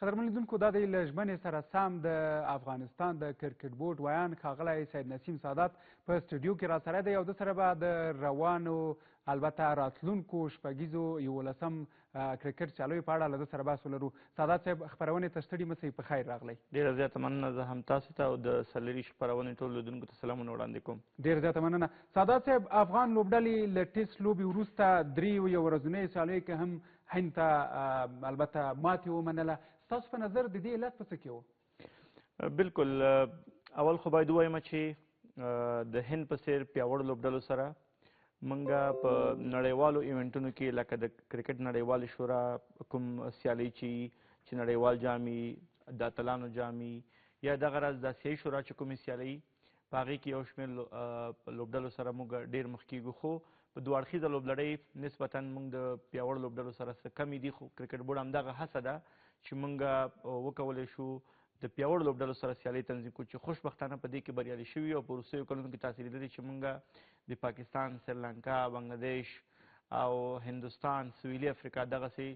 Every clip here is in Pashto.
قدرمن لیدونکو دا د له ژمنې سره سم د افغانستان د کرکټ بورډ ویان ښاغلی سید نسیم سادات په سټوډیو کې را سره دی او د سره به د روانو البته راتلونکو شپږیزو 11 کرکټ سیالیو په اړه له ده سره بحث ولرو. سادات صاحب خپرونې ته ستړي مه په خیر راغلی. ډېره زیاته مننه. زه هم تاسو ته او د سرلري خپرونې ټولو لیدونکو ته سلامونه وړاندې کوم. ډېره زیاته مننه. سادات صاحب، افغان لوبډلې له ټیسټ لوبې وروسته دریو یو ورځنیو سیالیو کې هم هند ته البته ماتې ومنله. ستاسو په نظر د دې علت په څه کې و؟ بالکل. اول خو باید ووایم چې د هند په څېر پیاوړو لوبډلو سره موږ په نړیوالو ایونټونو کې لکه د کرکټ نړیوالې شورا کوم سیالۍ چې نړیوال جامي د اتلانو جامي یا دغه راز د آسیایي شورا چې کومې سیالۍ په هغې کې یو شمېر لوبډلو سره موږ ډېر مخ کېږو، خو په دوه اړخیزه لوبلړۍ نسبتا موږ د پیاوړو لوبډلو سره څه کمې دي. خو کرکټ بورډ همدغه هڅه ده چې موږ وکولی شو د پیاوړو لوبډلو سره سیالۍ تنظیم کړو چې خوشبختانه په دې کې بریالي شوي او په وروستیو کلونو کې تاسې لیدلي چې موږ د پاکستان، سریلانکا، بنګلادیش او هندوستان، سویلي افریقا دغسې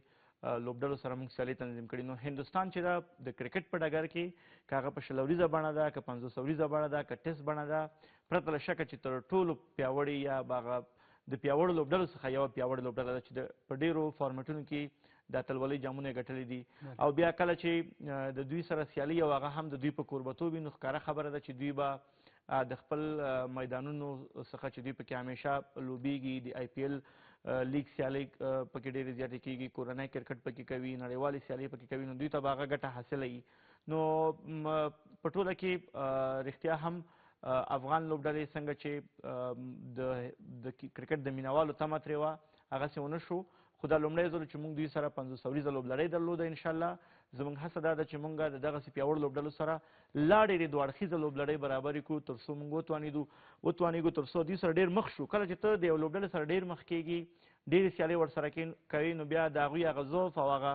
لوبډلو سره موږ سیالۍ تنظیم کړي. نو هندوستان چې ده د کرکټ په ډګر کې که هغه په 100 وریزه بڼه ده، که 50 وریزه بڼه ده، که ټیسټ بڼه ده، پرته له شکه چې تر ټولو پیاوړې یا هغه د پیاوړو لوبډلو څخه یوه پیاوړې لوبډله ده چې په ډېرو فارمټونو کې د اتلولۍ جامونه یې ګټلي دي. او بیا کله چې د دوی سره سیالي او هغه هم د دوی په کوربتوب وي، نو ښکاره خبره ده چې دوی به د خپل میدانونو څخه چې دوی پکې همیشه لوبیږي، د آی پی ایل لیګ سیالۍ پکې ډېرې زیاتې کېږي، کورنی کرکټ پکې کوي، نړیوالې سیالۍ پکې کوي، نو دوی ته به هغه ګټه حاصله وي. نو په ټوله کې رښتیا هم افغان لوبډلې څنګه چې د کرکټ د مینوالو تمه ترې وه هغسې ونه شو. خو دا لومړی ځل چې موږ دوی سره 50 وریزه لوبلړۍ درلوده. انشاءالله زموږ هڅه دا ده چې موږ د دغسې پیاوړو لوبډلو سره لا ډېرې دوه اړخیزه لوبلړۍ برابرې کړو تر څو موږ وتوانېږو تر څو دوی سره ډېر مخ شو. کله چې ته د یو لوبډلې سره ډېر مخ کېږي، ډېرې سیالۍ ورسره کوي، نو بیا د هغوی هغه ضعف او هغه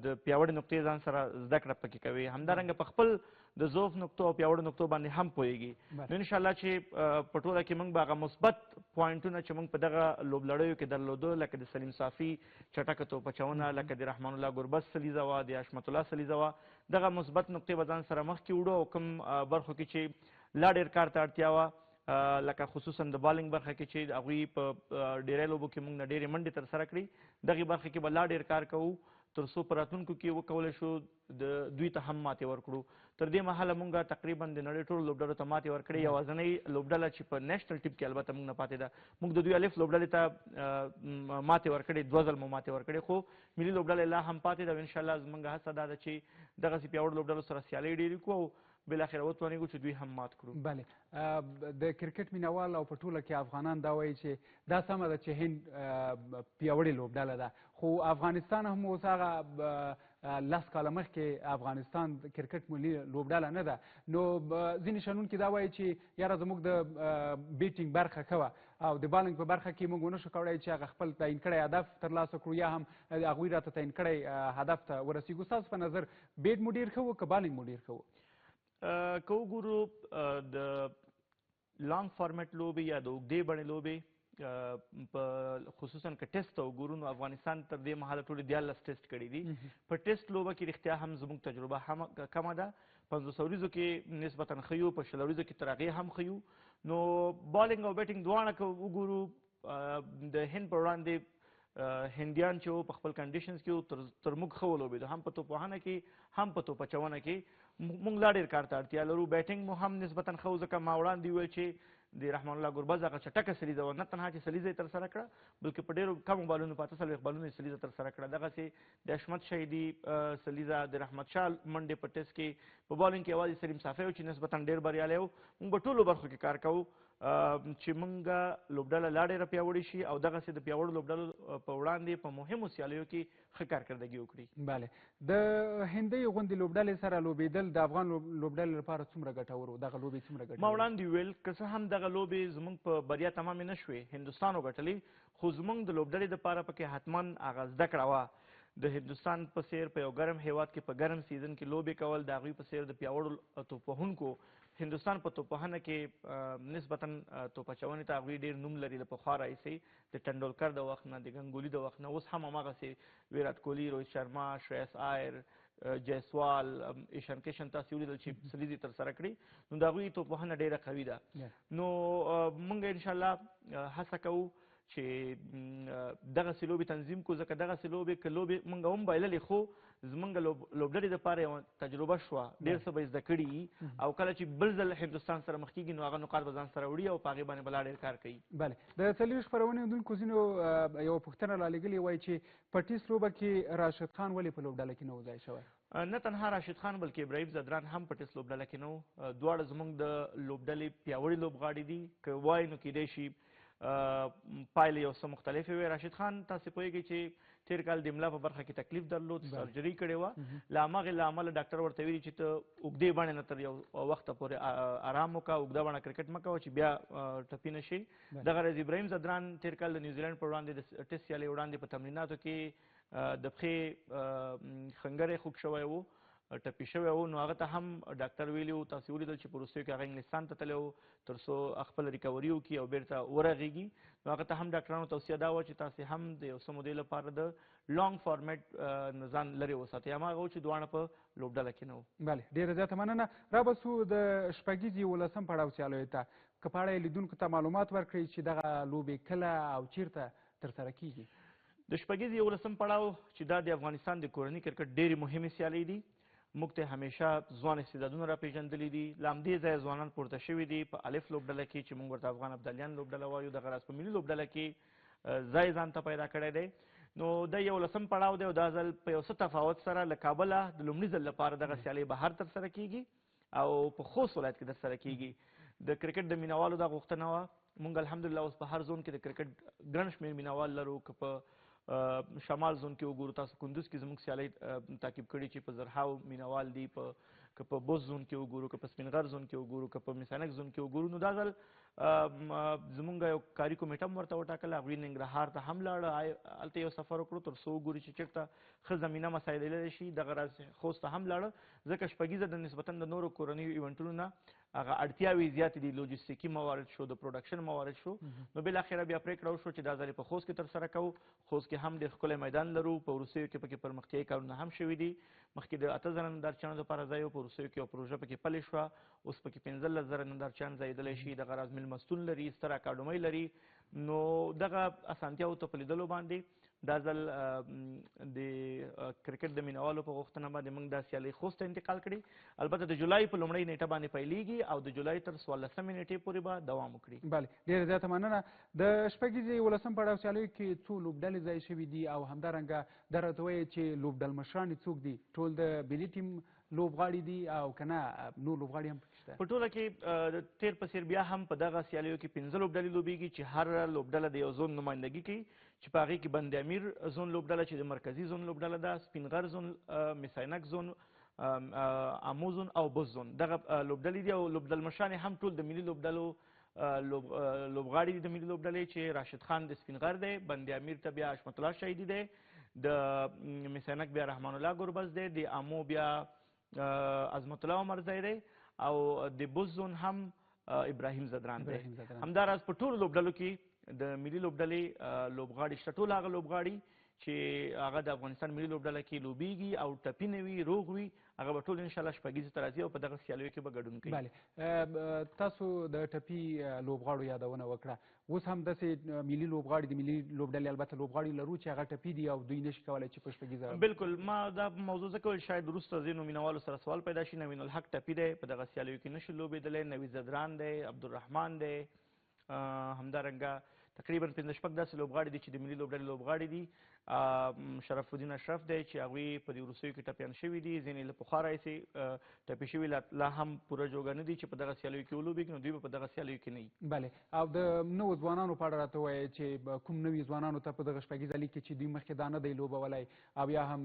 د پیاوړې نقطې ځان سره زده کړه پکې کوي. همدارنګه په خپل د ضعف نقطو او پیاوړو نقطو باندې هم پوهېږي. نو انشاءالله چې په ټوله کې موږ به هغه مثبت پوینټونه چې موږ په دغه لوبلړیو کې درلودو، لکه د سلیم صافي چټکه توپ اچونه، لکه د رحمان الله ګربز سلیزه وه، د حشمت الله سلیزه وه، دغه مثبت نقطې به ځان سره مخکې وړو. او کوم برخو کې چې لا ډېر کار ته اړتیا وه، لکه خصوصا د بالینګ برخه کې چې هغوی په ډېری لوبو کې موږ نه ډېرې منډې ترسره کړي، دغې برخه کې به لا ډېر کار کوو تر څو په راتلونکو کې وکولی شو د دوی ته هم ماتې ورکړو. تر دې مهاله موږ تقریبا د نړۍ ټولو لوبډلو ته ماتې ورکړې. یوازینۍ لوبډله چې په نیشنل ټیم کې البته موږ نه پاتې ده، موږ د دوی الف لوبډلې ته ماتې ورکړې، 2 ځل مو ماتې ورکړې، خو ملي لوبډلې لا هم پاتې ده. او انشاءالله زموږ هڅه دا ده چې دغسې پیاوړو لوبډلو سره سیالۍ ډېرې کړو او بالاخره وتوانېږو چې دوی هم مات کړو. بله، د کرکټ مینوال او په ټوله کې افغانان دا وایي چې دا سمه ده چې هند پیاوړې لوبډله ده، خو افغانستان هم اوس هغه 10 کاله مخکې افغانستان کرکټ ملي لوبډله نه ده. نو ځینې شنونکي دا وایي چې یاره زموږ د بیټینګ برخه ښه وه او د بالینګ په برخه کې موږ ونه شو کولی چې هغه خپل تعین کړی هدف ترلاسه کړو یا هم هغوی راته تعین کړی هدف ته ورسېږو. ستاسو په نظر بیټ مو ډېر ښه و که بالینګ مو ډېر ښه و؟ که وګورو د لانګ فارمیټ لوبې یا د اوږدې بڼې لوبې، په خصوصا که ټیسټ ته وګورو نو افغانستان تر دې مهاله ټولې 14 ټیسټ کړي دي. په ټیسټ لوبه کې رښتیا هم زموږ تجربه هم کمه ده. 50 وریزو کې نسبتا ښه یو، په 100 وریزو کې تر هغې هم ښه یو. نو بالینګ او بیټینګ دواړه که وګورو د هند پر وړاندې هندیان چې په خپل کنډیشنز کې تر موږ ښه ولوبېدو، هم په توپ وهنه کې هم په توپ اچونه کې موږ لا ډېر کار ته اړتیا لرو. بیټینګ مو هم نسبتا ښه و، ځکه ما وړاندې وویل چې د رحمان الله ګربز هغه چټکه سلیزه وه، نه تنها چې سلیزه یې ترسره کړه بلکې په ډېرو کمو بالونو، په 48 بالونو یې سلیزه ترسره کړه. دغسې د حشمت شهیدي سلیزه، د رحمت شاه منډې په ټیسټ کې په بالینګ کې یوازې سلیم صافی و چې نسبتا ډېر بریالی و. موږ په ټولو برخو کې کار کوو چې موږ لوبډله لا ډېره پیاوړې شي او دغسې د پیاوړو لوبډلو په وړاندې په مهمو سیالیو کې ښه کارکردګي وکړي. بله، د هندۍ غوندې لوبډلې سره لوبېدل د افغان لوبډلې لپاره څومره ګټور و؟ دغه لوبې څومره ګټورې؟ ما وړاندې وویل که څه هم دغه لوبې زموږ په بریا تمامې نه شوې، هندوستان وګټلې، خو زموږ د لوبډلې دپاره پکې حتما هغه زده کړه وه د هندوستان په څېر په یو ګرم هیواد کې په ګرم سیزن کې لوبې کول، د هغوی په څېر د پیاوړو توپ وهونکو هندوستان په توپوهنه کې نسبتا توپ اچونې ته هغوی ډېر نوم لري له پخوا راهیسې د ټنډولکر د وخت نه د ګنګولي د وخت نه اوس هم هماغسې ویرات کوهلي روهت شرما شریاس آیر جیسوال ایشان کشن تاسې ولیدل چې سلیزې ترسره کړي نو د هغوی توپوهنه ډېره قوي ده نو موږ انشاءالله هڅه کوو چې دغسې لوبې تنظیم کړو ځکه دغسې لوبې که لوبې موږ هم بایللې خو زموږ لوبډلې دپاره یوه تجربه شوه ډېر څه به یې زده کړي او کله چې بل ځل هندوستان سره مخ کېږي نو هغه نقاط به ځان سره وړي او په هغې باندې به لا ډېر کار کوي. بله د څلوېښت خپرونې اوندونکو ځینو یوه پوښتنه رالېږلې وایي چې په ټیسټ لوبه کې راشد خان ولې په لوبډله کې نه و ځای شوی؟ نه تنها راشد خان بلکې ابراهیم زدران هم په ټیسټ لوبډله کې نه و. دواړه زموږ د لوبډلې پیاوړي لوبغاړي دي که وایو نو کیدای شي پایلې یو څه مختلفې وې. راشد خان تاسې پوهېږئ چې تېر کال د املا په برخه کې تکلیف درلود سرجري کړې وه له هماغې له امله ډاکټر ورته ویلي چې ته اوږدې بڼې نه تر یو وخته پورې آرام وکړه اوږده بڼه کرکټ مه کوه چې بیا ټپي نه شي. دغه ورځ ابراهیم زدران تېر کال د نیوزیلینډ پر وړاندې د ټیسټ سیالۍ وړاندې په تمریناتو کې د پښې خنګری خوږ شوی و ټپي شوی و نو هغه ته هم ډاکټر ویلي و تاسې ولیدل چې په وروستیو کې هغه انګلستان ته تللی و تر څو خپل ریکوري وکړي او بیرته ورغېږي نو هغه ته هم ډاکټرانو توصیه دا وه چې تاسې هم د یو څه مودې لپاره د لانګ فارمیټ نه ځان لرې وساتئ هماغه و چې دواړه په لوبډله کې نه و. بله ډېره زیاته مننه. را به سو د شپږیزې 11 پړاو سیالیو ته که په اړه یې لیدونکو ته معلومات ورکړئ چې دغه لوبې کله او چیرته ترسره کیږي. د شپږیزې 11 پړاو چې دا د افغانستان د کورني کرکټ ډېرې مهمې سیالۍ دي موږ ته همیشه ځوان استعدادونه راپېژندلي دي له همدې ځایه ځوانان پورته شوي دي په الف لوبډله کې چې موږ ورته افغان ابدالیان لوبډله وایو دغه راز په ملي لوبډله کې ځای ځان ته پیدا کړی دی نو د 11 پړاو دی او دا ځل په یو څه تفاوت سره له کابله د لومړي ځل لپاره دغه سیالۍ بهر ترسره کیږي او په خوست ولایت کې ترسره کیږي. د کرکټ د مینوالو دا غوښتنه وه موږ الحمدلله اوس په هر زون کې د کرکټ ګڼ شمېر مینوال لرو که په شمال زون کې وګورو تاسو کندوز کې زموږ سیالۍ تعقیب کړي چې په زرهاو مینوال دي که په بوس زون کې وګورو که په سپینغر زون کې وګورو که په میسانک زون کې وګورو نو دا ځل زمونږ یو کاري کمیټه هم ورته وټاکله هغوی ننګرهار ته هم لاړه هلته یو سفر وکړو تر څو وګوري چې چېرته ښه زمینه مسایلې شي دغه راز خوست ته هم لاړه ځکه شپږیزه د نسبتا د نورو کورنیو ایونټونو نه هغه اړتیاوې زیاتې دي لوجستیکي موارد شو د پروډکشن موارد شو نو بالاخره بیا پرېکړه وشو چې دا ځل په خوست کې ترسره کوو. خوست کې هم ډېر ښکلی میدان لرو په وروستیو کې پکې پرمختیایي کارونه هم شوي دي مخکې د 8 زره نندارچیانو دپاره ځای و په وروستیو کې یو پروژه پکې پلې شوه اوس پکې 15 زره نندارچیان ځایېدلی شي دغه راز میلمستون لري ستر اکاډمۍ لري نو دغه اسانتیاوو ته په لیدلو باندې دا ځل د کرکټ د مینوالو په غوښتنه باندې موږ دا سیالۍ خوست ته انتقال کړي البته د جولای په لومړۍ نیټه باندې پیلیږي او د جولای تر 14مې نیټې پورې به دوام وکړي. بله ډېره زیاته مننه. د شپږیزې 11 پړاو سیالیو کې څو لوبډلې ځای شوي دي او همدارنګه دا راته وایي چې لوبډلمشران یې څوک دي ټول د ملي ټیم لوبغاړي دي او که نه نور لوبغاړي هم پکې شته؟ په ټوله کې د تېر په څېر بیا هم په دغه سیالیو کې 15 لوبډلې لوبېږي چې هر لوبډله د یو زون نمایندګي کوي چې په هغې کې بند امیر زون لوبډله چې د مرکزي زون لوبډله ده سپینغر زون میساینک زون امو زون او بوس زون دغه لوبډلې دي او لوبډلمشران هم ټول د ملي لوبډلو لوبغاړي دي د ملي لوبډلې چې راشد خان د سپینغر دی بند امیر ته بیا حشمت الله شهیدي دی د میساینک بیا رحمان الله ګربز دی د امو بیا عظمت الله عمرزی دی او د بوس زون هم ابراهیم زدران دی. همداراز په ټولو لوبډلو کې د ملي لوبډلې لوبغاړي شته ټول هغه لوبغاړي چې هغه د افغانستان ملي لوبډله کې لوبیږي او ټپي نه وي روغ وي هغه به ټول انشاءالله شپږیزې ته راځي او په دغه سیالیو کې به ګډون کوي. بله تاسو د ټپي لوبغاړو یادونه وکړه اوس هم داسې ملي لوبغاړي د ملي لوبډلې البته لوبغاړي لرو چې هغه ټپي دي او دوی نشي کولی چې په شپږیزه بالکل ما دا موضوع ځکه ویل شاید وروسته ځینو مینوالو سره سوال پیدا شي نوین الحق ټپي دی په دغه سیالیو کې نشي لوبېدلی نوید زدران دی عبدالرحمن دی همدارنګه تقریبا 15 داسې لوبغاړي دي چې د ملي لوبډلې لوبغاړي دي شرف الدین اشرف دی چې هغوی په دې وروستیو کې ټپیان شوي دي ځینې له پخوا راهیسې ټپي شوي لا هم پوره جوګه نه دي چې په دغه سیالیو کې ولوبېږي نو دوی به په دغه سیالیو کې نه وي. بله او د نوو ځوانانو په اړه راته ووایئ چې کوم نوي ځوانانو ته په دغه شپږیزه لیګ کې چې دوی مخکې دا نه دی لوبولی او یا هم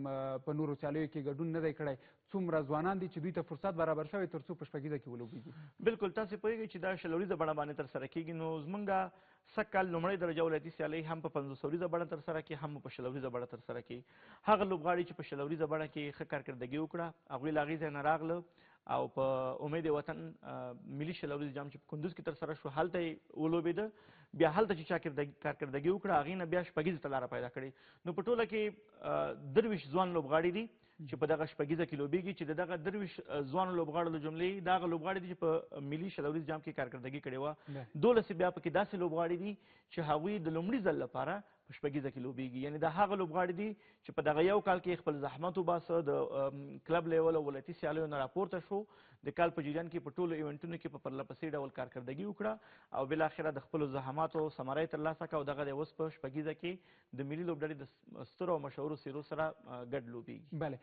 په نورو سیالیو کې ګډون نه دی کړی څومره ځوانان دي چې دوی ته فرصت برابر شوی تر څو په شپږیزه کې ولوبېږي؟ بالکل تاسې پوهېږئ چې دا شلوریزه بڼه باندې ترسره کېږي نو زمونږ سږ کال لومړۍ درجه ولایتي سیالۍ هم په 500 اوریزه بڼه ترسره کړي هم په شلوریزه بڼه ترسره کړي. هغه لوبغاړي چې په شلوریزه بڼه کې ښه کارکردګي وکړه هغوی له هغې ځای نه راغله او په امید وطن ملي شلوريز جام چې په کندوز کې ترسره شو هلته یې ولوبېده بیا هلته چې چا کارکردګي وکړه هغې نه بیا شپږیزې ته لاره پیدا کړې نو په ټوله کې 23 ځوان لوبغاړي دي چې په دغه شپږیزه کې لوبېږي چې د دغه 23 ځوانو لوبغاړو له جملې د هغه لوبغاړي دي چې په ملي شلوريز جام کې کارکردګي کړې وه 12 بیا پکې داسې لوبغاړي دي چې هغوی د لومړي ځل لپاره په شپږیزه کې لوبېږي یعنې دا هغه لوبغاړي دي چې په دغه یو کال کې خپل زحمت وباسه د کلب لیول او ولایتي سیالیو نه راپورته شو د کال په جریان کې په ټولو ایونټونو کې په پرله پسې ډول کارکردګي وکړه او بالاخره د خپلو زحماتو ثمره یې ترلاسه کړه او دغه دی اوس په شپږیزه کې د ملي لوبډلې د سترو او مشهورو څېرو سره ګډ لوبېږي. بله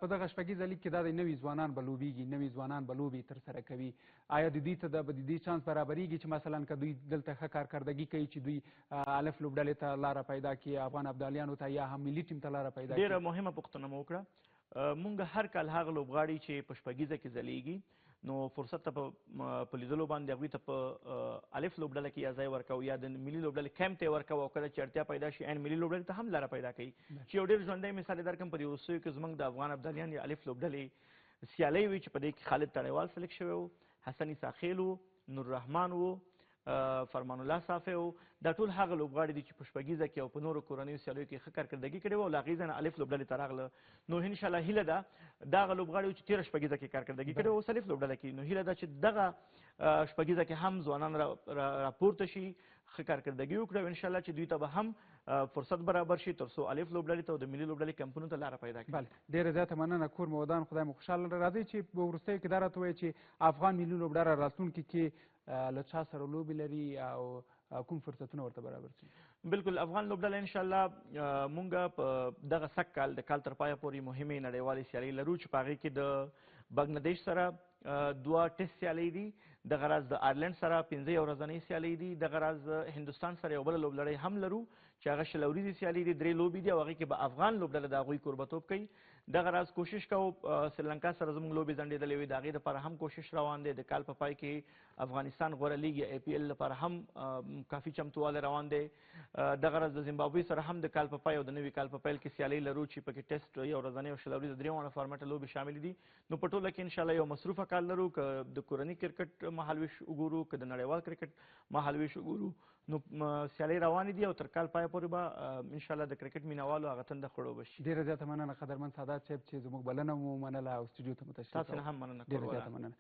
په دغه شپږیزه لیګ کې دا د نوي ځوانان به لوبېږي نوي ځوانان به لوبې ترسره کوي آیا د دوی ته د دې چانس برابرېږي چې مثلا که دوی دلته ښه کارکردګي کوي چې دوی الف لوبډلې ته لاره پیدا کړي افغان ابدالیانو ته یا هم ملي ټیم ته لاره پیدا کړي؟ ډېره مهمه پوښتنه مو وکړه. مونږ هر کال هغه لوبغاړي چې په شپږیزه کې ځلیږي نو فرصت ته په لیدلو باندې هغوی ته په الف لوبډله کې یا ځای ورکوو یا د ملي لوبډلې کیمپ ته یې ورکوو او کله چې اړتیا پیدا شي عین ملي لوبډلې ته هم لاره پیدا کوي چې یو ډېر ژوندی مثال یې درکړم په دې وروستیو کې زموږ د افغان ابدالیان یا الف لوبډلې سیالۍ وي چې په دې کې خالد تڼیوال سلیکټ شوی و حسن عیسی خیل و نور الرحمن و فرمان الله صافی و دا ټول هغه لوبغاړي دي چې په شپږیزه کې او په نورو کورنیو سیالیو کې ښه کارکردګي کړې وه او له هغې ځای نه الف لوبډلې ته راغله نو انشاءالله هیله ده دا هغه لوبغاړي چې تېره شپږیزه کې کارکردګي کړې وه اوس الف لوبډله کې نو هیله ده چې دغه شپږیزه کې هم ځوانان راپورته شي ښه کارکردګي وکړي او انشاءالله چې دوی ته به هم فرصت برابر شي تر څو الف لوبډلې ته او د ملي لوبډلې کمپونو ته لاره پیدا کړي. بله ډېره زیاته مننه کور مو ودان خدای مو خوشحاله راځئ چې په وروستیو کې دا راته ووایئ چې افغان ملي لوبډله راتلونکي کې له چا سره لوبې لري او کوم فرصتونه ورته برابر شي؟ بالکل افغان لوبډله انشاءالله مونږ په دغه سږ کال د کال تر پایه پورې مهمې نړیوالې سیالۍ لرو چې په هغې کې د بنګلادیش سره 2 ټیسټ سیالۍ دي دغه راز د آیرلینډ سره 15 ورځنۍ سیالۍ دي دغه راز هندوستان سره یو بله لوبلړۍ هم لرو چې هغه شل ورځې سیالۍ دي 3 لوبې دي او هغې کې به افغان لوبډله د هغوی کوربتوب کوي دغه راز کوشش کوو سریلانکا سره زموږ لوبې ځنډېدلې وي د هغې دپاره هم کوشش روان دی د کال په پای کې افغانستان غوره لیګ یا APL لپاره هم کافي چمتووالی روان دی دغه راز د زیمبابوې سره هم د کال په پای او د نوي کال په پیل کې سیالۍ لرو چې پکې ټیسټ یو ورځنۍ او شل ورځې 3 واړه فارمټه لوبې شاملې دي نو په ټوله کې انشاءالله یو مصروفه کال لرو که د کورني کرکټ مهالویش وګورو که د نړیوال کرکټ مهالویش وګورو نو سیالۍ روانې دي او تر کال پایه پورې به انشاءالله د کرکټ مینوالو هغه تنده خړوبه شي. ډېره زیاته مننه قدرمن سادات صاحب چې زموږ بلنه مو منله او سټوډیو ته مو تشریف تاسو نه هم مننه ډېره زیاته مننه.